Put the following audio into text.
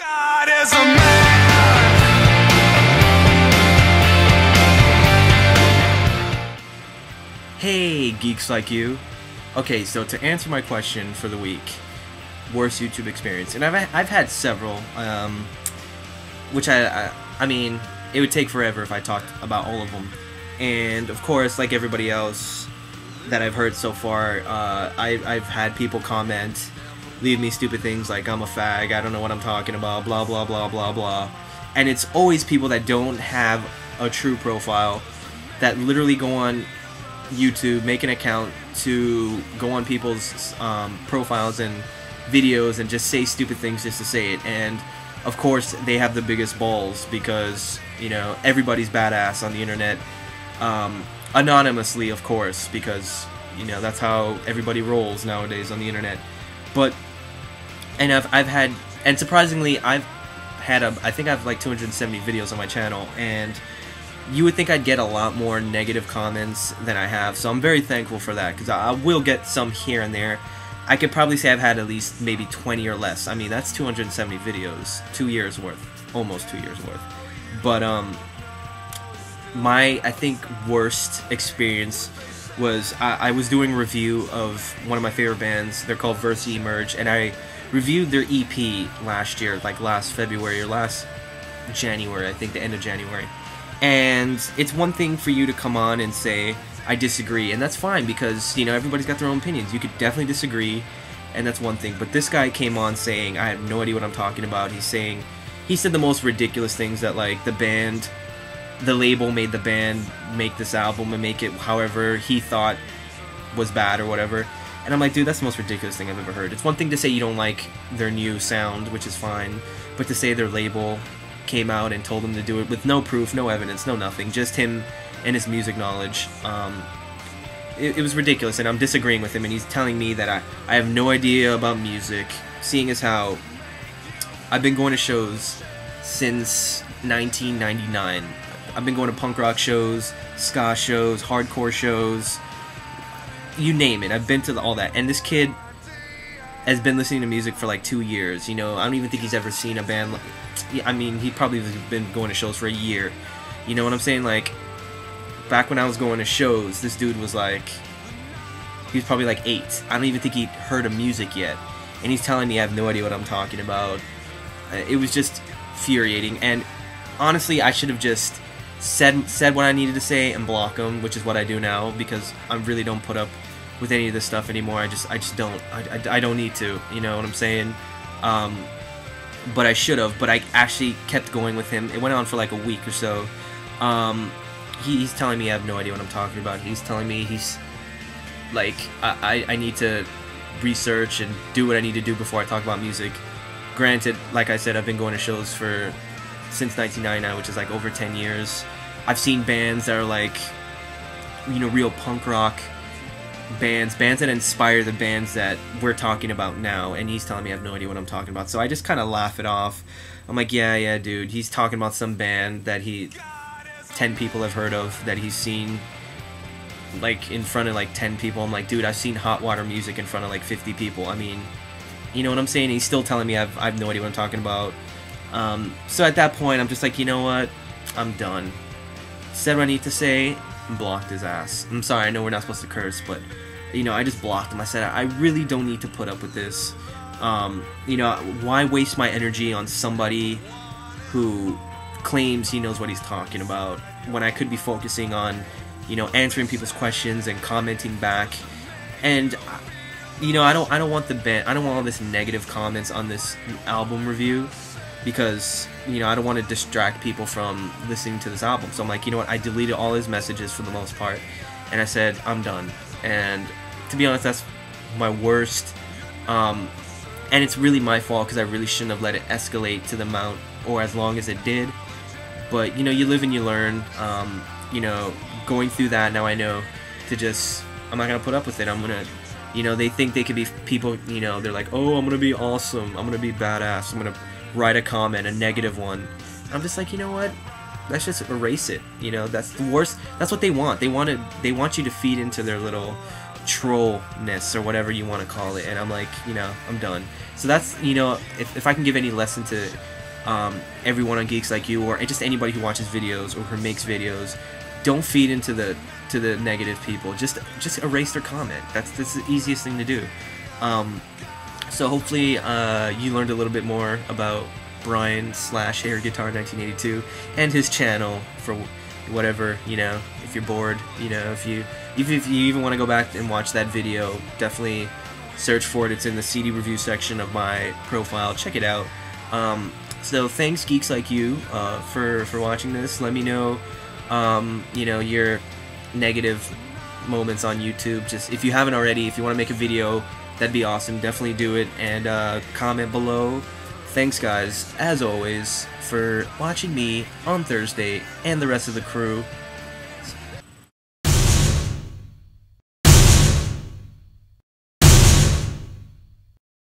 God is a man. Hey, geeks like you. Okay, so to answer my question for the week, worst YouTube experience, and I've had several, which I mean, it would take forever if I talked about all of them. And of course, like everybody else that I've heard so far, I've had people comment, leave me stupid things like I'm a fag, I don't know what I'm talking about, blah blah blah blah blah. And it's always people that don't have a true profile, that literally go on YouTube, make an account to go on people's profiles and videos and just say stupid things just to say it. And of course they have the biggest balls because, you know, everybody's badass on the internet, anonymously of course, because, you know, that's how everybody rolls nowadays on the internet. But and I've had, and surprisingly I think I have like 270 videos on my channel, and you would think I'd get a lot more negative comments than I have, so I'm very thankful for that, because I will get some here and there. I could probably say I've had at least maybe 20 or less. I mean, that's 270 videos, 2 years worth, almost 2 years worth. But my, I think, worst experience was I was doing a review of one of my favorite bands. They're called Versi Emerge, and I reviewed their EP last year, like last February or last January, I think the end of January. And it's one thing for you to come on and say, I disagree, and that's fine, because, you know, everybody's got their own opinions. You could definitely disagree, and that's one thing. But this guy came on saying, I have no idea what I'm talking about. He said the most ridiculous things, that like the label made the band make this album and make it however he thought was bad or whatever. And I'm like, dude, that's the most ridiculous thing I've ever heard. It's one thing to say you don't like their new sound, which is fine, but to say their label came out and told him to do it with no proof, no evidence, no nothing, just him and his music knowledge, it was ridiculous. And I'm disagreeing with him, and he's telling me that I have no idea about music, seeing as how I've been going to shows since 1999. I've been going to punk rock shows, ska shows, hardcore shows, you name it. I've been to all that, and this kid has been listening to music for like 2 years. You know, I don't even think he's ever seen a band. I mean, he probably has been going to shows for a year. You know what I'm saying? Like, back when I was going to shows, this dude was like, he was probably like 8. I don't even think he'd heard of music yet, and he's telling me I have no idea what I'm talking about. It was just infuriating, and honestly, I should have just said what I needed to say and block him, which is what I do now, because I really don't put up with any of this stuff anymore. I just don't. I don't need to. You know what I'm saying? But I should have. But I actually kept going with him. It went on for like a week or so. He's telling me I have no idea what I'm talking about. He's telling me he's like, I need to research and do what I need to do before I talk about music. Granted, like I said, I've been going to shows since 1999, which is like over 10 years. I've seen bands that are like, you know, real punk rock bands that inspire the bands that we're talking about now, and he's telling me I have no idea what I'm talking about. So I just kind of laugh it off. I'm like, yeah, dude, he's talking about some band that 10 people have heard of, that he's seen like in front of like 10 people. I'm like, dude, I've seen Hot Water Music in front of like 50 people. I mean, you know what I'm saying? He's still telling me I have no idea what I'm talking about. So at that point, I'm just like, you know what? I'm done. Said what I need to say, and blocked his ass. I'm sorry, I know we're not supposed to curse, but, you know, I just blocked him. I said, I really don't need to put up with this. You know, why waste my energy on somebody who claims he knows what he's talking about, when I could be focusing on, you know, answering people's questions and commenting back. And, you know, I don't want the band, I don't want all this negative comments on this album review, because, you know, I don't want to distract people from listening to this album. So I'm like, you know what, I deleted all his messages for the most part, and I said, I'm done. And to be honest, that's my worst, and it's really my fault, because I really shouldn't have let it escalate to the amount, or as long as it did. But, you know, you live and you learn. You know, going through that, now I know to just, I'm not going to put up with it. I'm going to, you know, they think they could be people, you know, they're like, oh, I'm going to be awesome, I'm going to be badass, I'm going to write a comment, a negative one. I'm just like, you know what? Let's just erase it. You know, that's the worst. That's what they want. They want you to feed into their little trollness or whatever you want to call it, and I'm like, you know, I'm done. So that's, you know, if I can give any lesson to everyone on Geeks Like You, or just anybody who watches videos or who makes videos, don't feed into the negative people. Just erase their comment. That's the easiest thing to do. So hopefully you learned a little bit more about Brian / Air Guitar 1982 and his channel, for whatever, you know, if you're bored, you know, if you even want to go back and watch that video, definitely search for it. It's in the CD review section of my profile. Check it out. So thanks, Geeks Like You, for watching this. Let me know, you know, your negative moments on YouTube. Just, if you haven't already, if you want to make a video, that'd be awesome. Definitely do it, and comment below. Thanks, guys, as always, for watching me on Thursday and the rest of the crew.